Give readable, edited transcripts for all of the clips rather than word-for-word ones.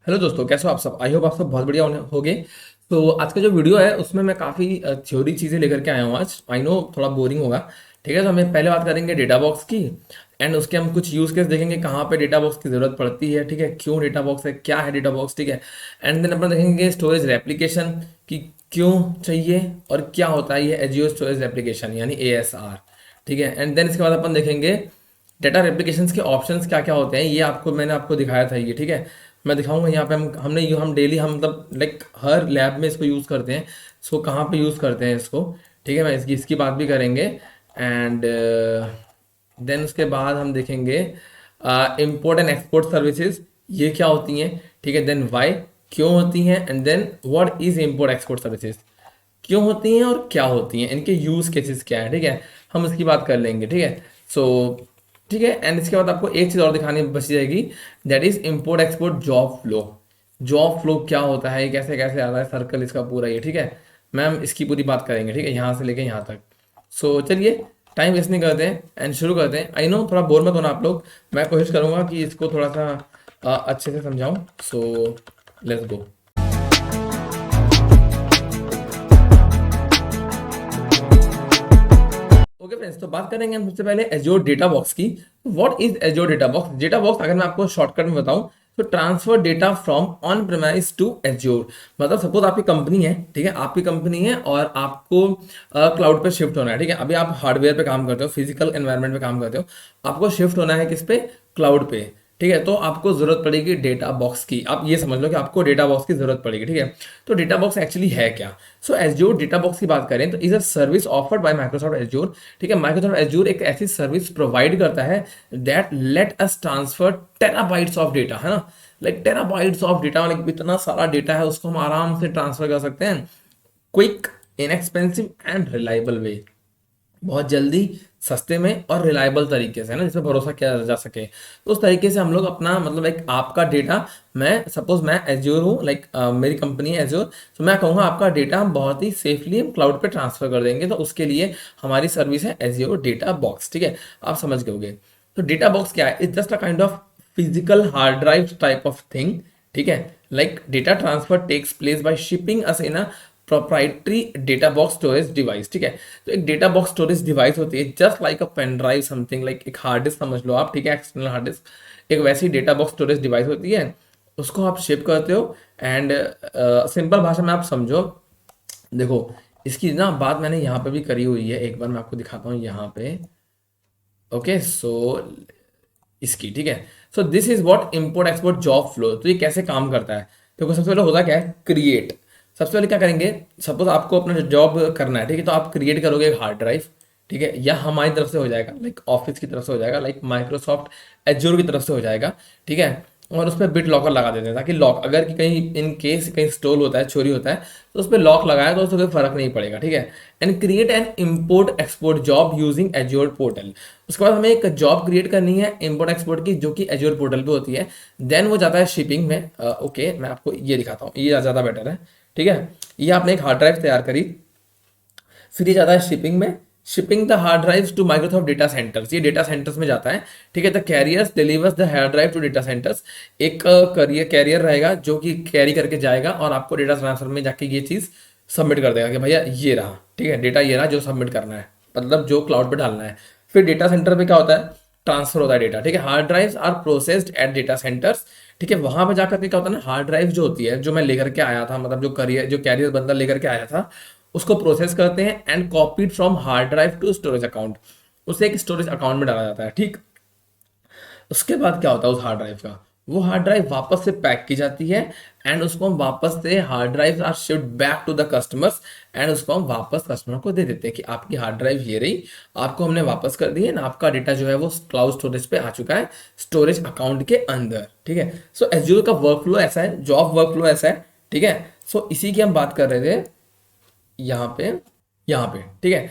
Hello दोस्तों, कैसे हो आप सब। आई होप आप सब बहुत बढ़िया होगे। तो आज का जो वीडियो है उसमें मैं काफ़ी थ्योरी चीज़ें लेकर के आया हूँ आज। आई नो थोड़ा बोरिंग होगा। ठीक है, तो हमें पहले बात करेंगे डेटा बॉक्स की। एंड उसके हम कुछ यूज़ केस देखेंगे कहाँ पे डेटा बॉक्स की ज़रूरत पड़ती है। ठीक है, क्यों डेटा बॉक्स है, क्या है डेटा बॉक्स। ठीक है, एंड देन अपन देखेंगे स्टोरेज रेप्लिकेशन कि क्यों चाहिए और क्या होता है ये एजियो स्टोरेज रेप्लिकेशन यानी ASR। ठीक है, एंड देन इसके बाद अपन देखेंगे डेटा रेप्लिकेशंस के ऑप्शंस क्या क्या होते हैं। ये आपको मैंने आपको दिखाया था ये। ठीक है, मैं दिखाऊंगा यहाँ पे हम डेली हम मतलब लाइक हर लैब में इसको यूज़ करते हैं। इसको कहाँ पे यूज़ करते हैं इसको। ठीक है, मैं इसकी बात भी करेंगे। एंड देन उसके बाद हम देखेंगे इम्पोर्ट एंड एक्सपोर्ट सर्विसेज ये क्या होती हैं। ठीक है, देन वाई क्यों होती हैं, and then what is import export services क्यों होती हैं और क्या होती हैं, इनके यूज केसेस क्या है। ठीक है, हम इसकी बात कर लेंगे। ठीक है, सो ठीक है, एंड इसके बाद आपको एक चीज़ और दिखानी बची जाएगी, that is import export job flow. Job flow क्या होता है, कैसे कैसे आता है सर्कल इसका पूरा ये। ठीक है, मैम इसकी पूरी बात करेंगे। ठीक है, यहाँ से लेके यहाँ तक। सो चलिए टाइम वेस्ट नहीं करते हैं एंड शुरू करते हैं। आई नो थोड़ा बोर मत होना आप लोग, मैं कोशिश करूंगा कि इसको थोड़ा सा अच्छे से समझाऊं। So let's go. Okay friends, तो बात करेंगे हम सबसे पहले एज्योर डेटा बॉक्स की। What is Azure data box. Data box अगर मैं आपको शॉर्टकट में बताऊं तो transfer data from on premise to Azure. मतलब सपोज आपकी कंपनी है। ठीक है, आपकी कंपनी है और आपको क्लाउड पे शिफ्ट होना है। ठीक है, अभी आप हार्डवेयर पे काम करते हो, फिजिकल एनवायरनमेंट पे काम करते हो, आपको शिफ्ट होना है किस पे, क्लाउड पे। ठीक है, तो आपको जरूरत पड़ेगी डेटा बॉक्स की। आप ये समझ लो कि आपको डेटा बॉक्स की जरूरत पड़ेगी। ठीक है, तो डेटा बॉक्स एक्चुअली है क्या। सो एज्योर डेटा बॉक्स की बात करें तो is a service offered by Microsoft azure. ठीक है, माइक्रोसॉफ्ट एज्योर एक ऐसी सर्विस प्रोवाइड करता है that let us transfer terabytes of data, है ना। Like terabytes of data, like इतना सारा डेटा है उसको हम आराम से ट्रांसफर कर सकते हैं, क्विक, इनएक्सपेंसिव एंड रिलायबल वे। बहुत जल्दी, सस्ते में और रिलायबल तरीके से, है ना, जिसमें भरोसा किया जा सके। तो उस तरीके से हम लोग अपना मतलब एक आपका डेटा, मैं सपोज मैं एज्योर हूँ, लाइक मेरी कंपनी है एज्योर, तो मैं कहूँगा आपका डेटा हम बहुत ही सेफली हम क्लाउड पे ट्रांसफर कर देंगे। तो उसके लिए हमारी सर्विस है एज्योर डेटा बॉक्स। ठीक है, आप समझ गए। तो डेटा बॉक्स क्या है, it's just a kind of physical hard drive type of thing. ठीक है, like data transfer takes place by shipping us in a proprietary data box storage device. ठीक है, तो एक डेटा बॉक्स स्टोरेज डिवाइस होती है just like a pen drive something, like एक hard disk समझ लो आप। ठीक है, एक्सटर्नल हार्ड डिस्क एक वैसी डेटा बॉक्स स्टोरेज डिवाइस होती है, उसको आप शिप करते हो। एंड सिंपल भाषा में आप समझो, देखो इसकी ना बात मैंने यहाँ पे भी करी हुई है, एक बार मैं आपको दिखाता हूँ यहाँ पे। ओके, सो इसकी, ठीक है, so this is what import export job flow. तो ये कैसे काम करता है, देखो सबसे पहले होता क्या है, क्रिएट। सबसे पहले क्या करेंगे, सपोज आपको अपना जॉब करना है। ठीक है, तो आप क्रिएट करोगे एक हार्ड ड्राइव। ठीक है, या हमारी तरफ से हो जाएगा, लाइक ऑफिस की तरफ से हो जाएगा, लाइक माइक्रोसॉफ्ट एज्योर की तरफ से हो जाएगा। ठीक है, और उस पर बिट लॉकर लगा देते हैं ताकि लॉक अगर कि कहीं इन केस कहीं स्टोल होता है, चोरी होता है, तो उस पर लॉक लगाया तो उससे कोई फर्क नहीं पड़ेगा। ठीक है, and create an import export job using azure portal. उसके बाद हमें एक जॉब क्रिएट करनी है इम्पोर्ट एक्सपोर्ट की, जो कि एज्योर पोर्टल पे होती है। देन वो जाता है शिपिंग में। ओके, मैं आपको ये दिखाता हूँ, ये ज़्यादा बेटर है। ठीक है, ये आपने एक हार्ड ड्राइव तैयार करी, फिर ये जाता है शिपिंग में। Shipping the hard drives to Microsoft data centers, ये डेटा सेंटर्स में जाता है। ठीक है, the carriers delivers the hard drive to data centers. एक कैरियर रहेगा जो कि कैरी करके जाएगा और आपको डेटा ट्रांसफर में जाके ये चीज़ सबमिट कर देगा कि भैया ये रहा। ठीक है, डेटा ये रहा जो सबमिट करना है, मतलब जो क्लाउड पे डालना है। फिर डेटा सेंटर पे क्या होता है, ट्रांसफर होता है डेटा। ठीक है, hard drives are processed at data centers. ठीक है, वहां पे जाकर के क्या होता है ना, हार्ड ड्राइव जो होती है, जो मैं लेकर के आया था, मतलब जो कैरियर बंदा लेकर के आया था, उसको प्रोसेस करते हैं and copied from hard drive to storage account. उसे एक स्टोरेज अकाउंट में डाला जाता है। ठीक, उसके बाद क्या होता है उस हार्ड ड्राइव का, वो हार्ड ड्राइव वापस से पैक की जाती है एंड उसको हम वापस से hard drive are shift back to the customers. And उसको हम वापस कस्टमर को दे देते हैं कि आपकी हार्ड ड्राइव ये रही, आपको हमने वापस कर दी है ना, आपका डेटा जो है वो क्लाउड स्टोरेज पे आ चुका है, स्टोरेज अकाउंट के अंदर। ठीक है, सो एज्योर का वर्क फ्लो ऐसा है, जॉब वर्क फ्लो ऐसा है। ठीक है, सो इसी की हम बात कर रहे थे यहाँ पे, यहाँ पे। ठीक है,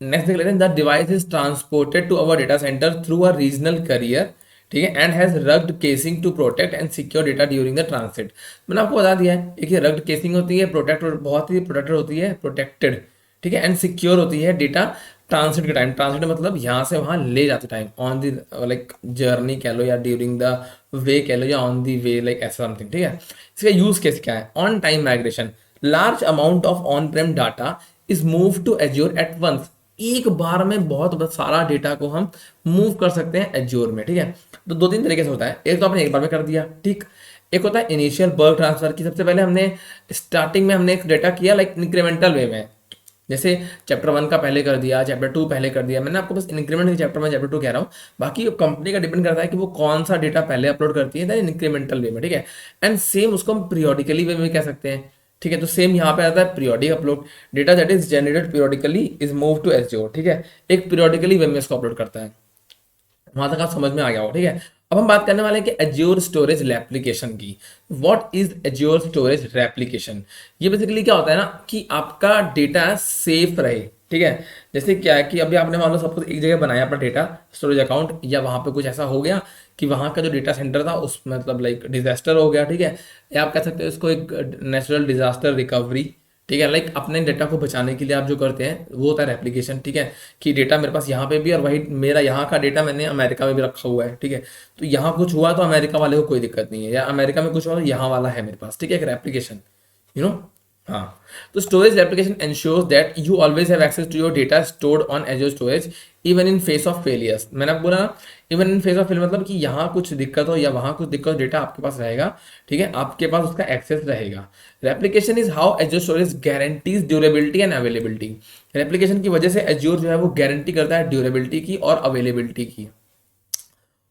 नेक्स्ट देख लेते हैं, the device is transported to our data center through a regional carrier. ठीक है, and has rugged casing to protect and secure data during the transit. मैंने आपको बता दिया है, एक ये रग्ड केसिंग होती है, प्रोटेक्ट बहुत ही प्रोटेक्टेड होती है, प्रोटेक्टेड। ठीक है, एंड सिक्योर होती है डेटा ट्रांसिट के टाइम। ट्रांसिट मतलब यहाँ से वहाँ ले जाते time, on the like journey कह लो या ड्यूरिंग द वे कह लो या ऑन दी वे, लाइक ऐसा समथिंग, ठीक है। इसका यूज केस क्या है? On time migration, large amount of on prem data is move to Azure at once. एक बार में बहुत सारा डेटा को हम मूव कर सकते हैं एज्योर में, ठीक है। तो दो तीन तरीके से होता है, एक तो आपने एक बार में कर दिया, ठीक। एक होता है इनिशियल बल्क ट्रांसफर की, सबसे पहले हमने स्टार्टिंग में हमने एक डेटा किया लाइक इंक्रीमेंटल वे में, जैसे चैप्टर 1 का पहले कर दिया, चैप्टर 2 पहले कर दिया। मैंने आपको बस इंक्रीमेंट के चैप्टर 1 चैप्टर 2 कह रहा हूँ, बाकी कंपनी का डिपेंड करता है कि वो कौन सा डेटा पहले अपलोड करती है, दैन इंक्रीमेंटल वे में, ठीक है। एंड सेम उसको हम पीरियोडिकली वे में कह सकते हैं, ठीक है। तो सेम यहाँ पे आता है periodic upload, data that is generated periodically is move to Azure, ठीक है। एक पीरियोडिकली वे में इसको अपलोड करता है। वहां तक आप समझ में आ गया हो, ठीक है। अब हम बात करने वाले हैं कि एज्योर स्टोरेज रेप्लिकेशन की। What is azure storage replication? ये बेसिकली क्या होता है ना कि आपका डेटा सेफ रहे, ठीक है। जैसे क्या है कि अभी आपने मान लो सपोज एक जगह बनाया अपना डेटा स्टोरेज अकाउंट, या वहां पे कुछ ऐसा हो गया कि वहां का जो डेटा सेंटर था उस मतलब लाइक डिजास्टर हो गया, ठीक है। या आप कह सकते हो इसको एक नेचुरल डिजास्टर रिकवरी, ठीक है। लाइक अपने डेटा को बचाने के लिए आप जो करते हैं वो होता है रेप्लिकेशन, ठीक है। कि डेटा मेरे पास यहाँ पे भी और वही मेरा यहाँ का डेटा मैंने अमेरिका में भी रखा हुआ है, ठीक है। तो यहाँ कुछ हुआ तो अमेरिका वाले को कोई दिक्कत नहीं है, या अमेरिका में कुछ हुआ तो यहाँ वाला है मेरे पास, ठीक है। एक रेप्लिकेशन, यू नो। हाँ, तो storage application ensures that you always have access to your data stored on Azure storage even in face of failures. मैंने आपको बोला ना, even in face of failure मतलब कि यहाँ कुछ दिक्कत हो या वहाँ कुछ दिक्कत हो, डेटा आपके पास रहेगा, ठीक है। आपके पास उसका एक्सेस रहेगा। Replication is how azure storage guarantees durability and availability. Replication की वजह से एज्योर जो है वो गारंटी करता है ड्यूरेबिलिटी की और अवेलेबिलिटी की।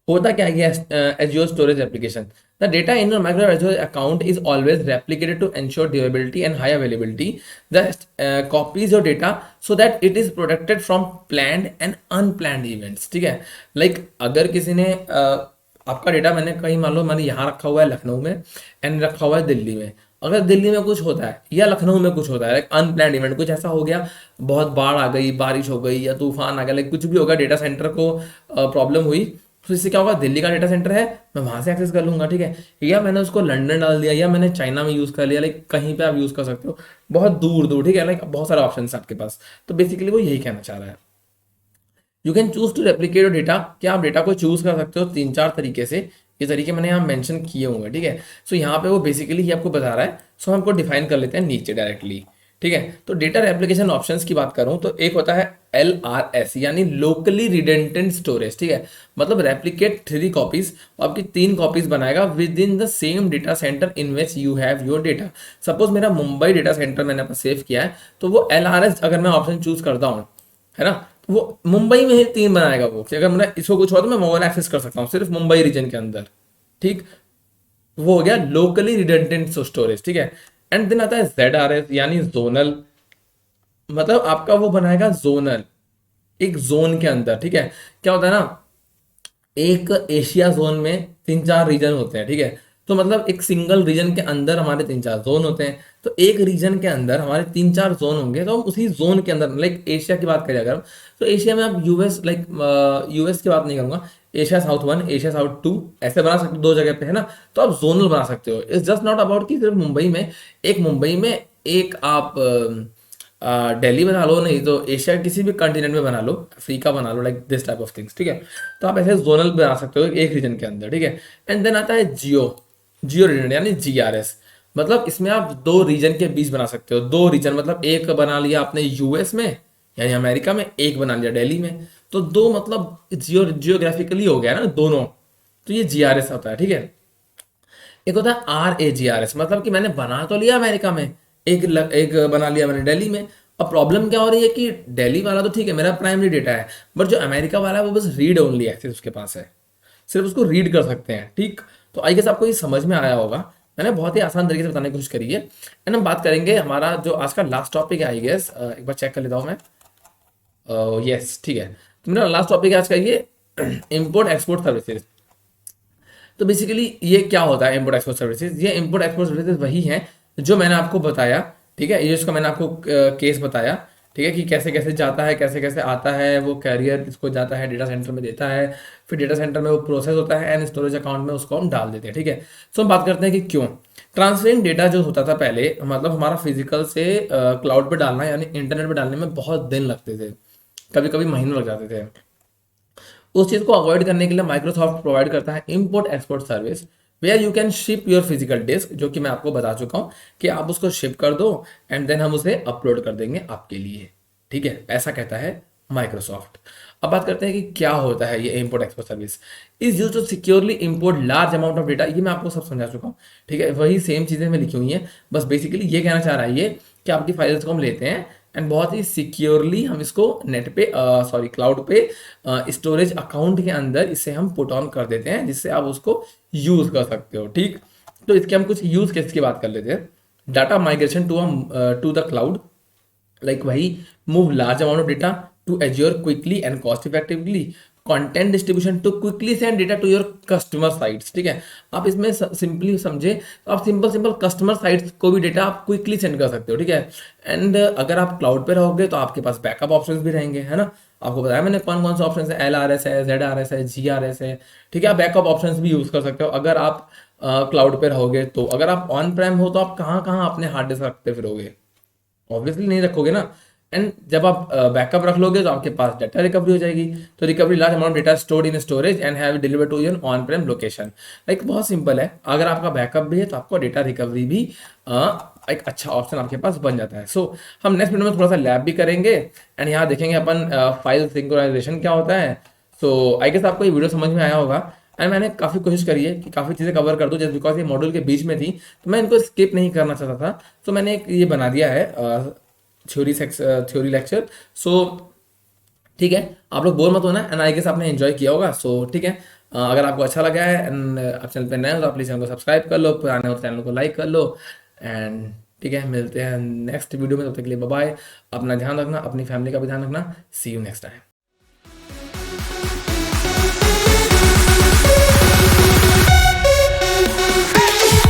होता क्या है Azure Storage Application? The data in your Microsoft Azure account is always replicated to ensure durability and high availability. That copies your data so that it is protected from planned and unplanned events, ठीक है। Like अगर किसी ने आपका data मैंने कहीं मान लो मैंने यहाँ रखा हुआ है लखनऊ में एंड रखा हुआ है दिल्ली में, अगर दिल्ली में कुछ होता है या लखनऊ में कुछ होता है, लाइक अनप्लैंड इवेंट कुछ ऐसा हो गया, बहुत बाढ़ आ गई, बारिश हो गई या तूफान आ गया, लाइक कुछ भी होगा, डेटा सेंटर को प्रॉब्लम हुई, तो इससे क्या होगा, दिल्ली का डेटा सेंटर है मैं वहां से एक्सेस कर लूंगा, ठीक है। या मैंने उसको लंदन डाल दिया या मैंने चाइना में यूज कर लिया, लाइक कहीं पे आप यूज कर सकते हो, बहुत दूर दूर, ठीक है। लाइक बहुत सारे ऑप्शन है आपके पास। तो बेसिकली वो यही कहना चाह रहा है। You can choose to replicate your data, क्या आप डेटा को चूज कर सकते हो 3-4 तरीके से। ये तरीके मैंने यहाँ मेंशन किए हुए हैं, ठीक है। सो यहाँ पे वो बेसिकली ये आपको बता रहा है। सो हमको डिफाइन कर लेते हैं नीचे डायरेक्टली, ठीक है। तो डेटा रेप्लिकेशन ऑप्शंस की बात करूं तो एक होता है LRS यानी लोकली रिडेंडेंट स्टोरेज, ठीक है। मतलब रेप्लिकेट 3 कॉपीज, आपकी 3 कॉपीज बनाएगा with in the same data centre in which you have your data. Suppose मेरा मुंबई डेटा सेंटर मैंने अपना सेव किया है, तो वो LRS अगर मैं ऑप्शन चूज करता हूँ, है ना, तो वो मुंबई में ही 3 बनाएगा वो, कि अगर मेरा इसको कुछ हो तो मैं मोबाइल एक्सेस कर सकता हूँ सिर्फ मुंबई रीजन के अंदर, ठीक। वो हो गया लोकली रिडेंडेंट स्टोरेज, ठीक है। एंड देन आता है ZRS यानी जोनल, मतलब आपका वो बनाएगा जोनल, एक जोन के अंदर, ठीक है। क्या होता है ना, एक एशिया जोन में 3-4 रीजन होते हैं, ठीक है। तो मतलब एक सिंगल रीजन के अंदर हमारे 3-4 जोन होते हैं, तो एक रीजन के अंदर हमारे 3-4 जोन होंगे, तो हम उसी जोन के अंदर, लाइक एशिया की बात करें अगर हम, तो एशिया में आप यूएस, लाइक यूएस की बात नहीं करूंगा, एशिया साउथ 1 एशिया साउथ 2 ऐसे बना सकते हो, 2 जगह पे, है ना। तो आप जोनल बना सकते हो। इट्स जस्ट नॉट अबाउट कि सिर्फ मुंबई में, एक मुंबई में, एक आप दिल्ली बना लो, नहीं तो एशिया किसी भी कंटिनेंट में बना लो, अफ्रीका बना लो, like this type of things, ठीक है। तो आप ऐसे जोनल बना सकते हो एक रीजन के अंदर, ठीक है। एंड देन आता है जियो रीजन यानी GRS, मतलब इसमें आप 2 रीजन के बीच बना सकते हो। 2 रीजन मतलब एक बना लिया आपने यूएस में यानी अमेरिका में, एक बना लिया दिल्ली में, तो 2 मतलब जियोग्राफिकली हो गया ना दोनों, तो ये GRS होता है, ठीक है। एक होता है RAGRS, मतलब कि मैंने बना तो लिया अमेरिका में, एक बना लिया मैंने दिल्ली में। अब प्रॉब्लम क्या हो रही है कि दिल्ली वाला तो ठीक है मेरा प्राइमरी डेटा है, बट जो अमेरिका वाला है वो बस रीड ओनली एक्सेस उसके पास है, सिर्फ उसको रीड कर सकते हैं, ठीक। तो आई गेस आपको ये समझ में आया होगा, मैंने बहुत ही आसान तरीके से बताने की कोशिश करी है। एंड हम बात करेंगे हमारा जो आज का लास्ट टॉपिक है, आई गेस एक बार चेक कर लेता हूँ मैं, यस ठीक है। तो मेरा लास्ट टॉपिक है आज का ये इम्पोर्ट एक्सपोर्ट सर्विसेज। तो बेसिकली ये क्या होता है इम्पोर्ट एक्सपोर्ट सर्विसेज? ये इम्पोर्ट एक्सपोर्ट सर्विसेज वही है जो मैंने आपको बताया, ठीक है। ये जिसका मैंने आपको केस बताया, ठीक है, कि कैसे कैसे जाता है, कैसे कैसे आता है, वो कैरियर किसको जाता है, डेटा सेंटर में देता है, फिर डेटा सेंटर में वो प्रोसेस होता है एंड स्टोरेज अकाउंट में उसको हम डाल देते हैं, ठीक है। सो हम बात करते हैं कि क्यों ट्रांसफरिंग डेटा जो होता था पहले, मतलब हमारा फिजिकल से क्लाउड पे डालना यानी इंटरनेट पे डालने में बहुत दिन लगते थे, कभी कभी महीनों लग जाते थे। उस चीज़ को अवॉइड करने के लिए माइक्रोसॉफ्ट प्रोवाइड करता है import export service, where you can ship your physical disk, जो कि मैं आपको बता चुका हूँ कि आप उसको शिप कर दो एंड देन हम उसे अपलोड कर देंगे आपके लिए। ठीक है, ऐसा कहता है माइक्रोसॉफ्ट। अब बात करते हैं कि क्या होता है ये import export service. Is use to securely import large amount of data, ये मैं आपको सब समझा चुका हूँ। ठीक है, वही सेम चीज़ें मैं लिखी हुई हैं, बस बेसिकली ये कहना चाह रहा है ये कि आपकी फाइल्स को हम लेते हैं एंड बहुत ही सिक्योरली हम इसको नेट पे सॉरी क्लाउड पे स्टोरेज अकाउंट के अंदर इसे हम पुट ऑन कर देते हैं, जिससे आप उसको यूज कर सकते हो। ठीक, तो इसके हम कुछ यूज केस की बात कर लेते हैं। Data migration to the cloud, like वही move large amount of data to Azure quickly and cost effectively, content distribution to quickly send data to your customer sites. ठीक है, आप इसमें सिंपली समझे तो आप सिंपल सिंपल कस्टमर साइट्स को भी डेटा आप क्विकली सेंड कर सकते हो। ठीक है, एंड अगर आप क्लाउड पे रहोगे तो आपके पास बैकअप ऑप्शंस भी रहेंगे, है ना। आपको बताया मैंने कौन कौन से ऑप्शन है, LRS है, ZRS है, GRS है। ठीक है, आप बैकअप ऑप्शंस भी यूज कर सकते हो अगर आप क्लाउड पे रहोगे। तो अगर आप ऑन प्रेम हो तो आप कहाँ कहाँ अपने हार्ड डिस्क रखते फिरोगे, ऑब्वियसली नहीं रखोगे ना। एंड जब आप बैकअप रख लोगे तो आपके पास डाटा रिकवरी हो जाएगी। तो recovery large amount data stored in storage and have deliver to your on prem location. Like बहुत सिंपल है, अगर आपका बैकअप भी है तो आपको डेटा रिकवरी भी एक अच्छा ऑप्शन आपके पास बन जाता है। सो हम नेक्स्ट वीडियो में थोड़ा सा लैब भी करेंगे एंड यहाँ देखेंगे अपन फाइल सिंक्रोनाइजेशन क्या होता है। सो आई गेस आपको ये वीडियो समझ में आया होगा एंड मैंने काफ़ी कोशिश करी है कि काफ़ी चीज़ें कवर कर दूं, जस्ट बिकॉज ये मॉड्यूल के बीच में थी तो मैं इनको स्किप नहीं करना चाहता था। तो मैंने एक ये बना दिया है थ्योरी लेक्चर। सो ठीक है, आप लोग बोर मत होना एंड आई गेस आपने एंजॉय किया होगा। सो ठीक है, अगर आपको अच्छा लगा है एंड आप चैनल पे नए हो तो आप प्लीज़ चैनल को सब्सक्राइब कर लो, पुराने हो तो चैनल को लाइक कर लो एंड ठीक है, मिलते हैं नेक्स्ट वीडियो में। तब तक के लिए बाय बाय, अपना ध्यान रखना, अपनी फैमिली का भी ध्यान रखना। सी यू नेक्स्ट टाइम।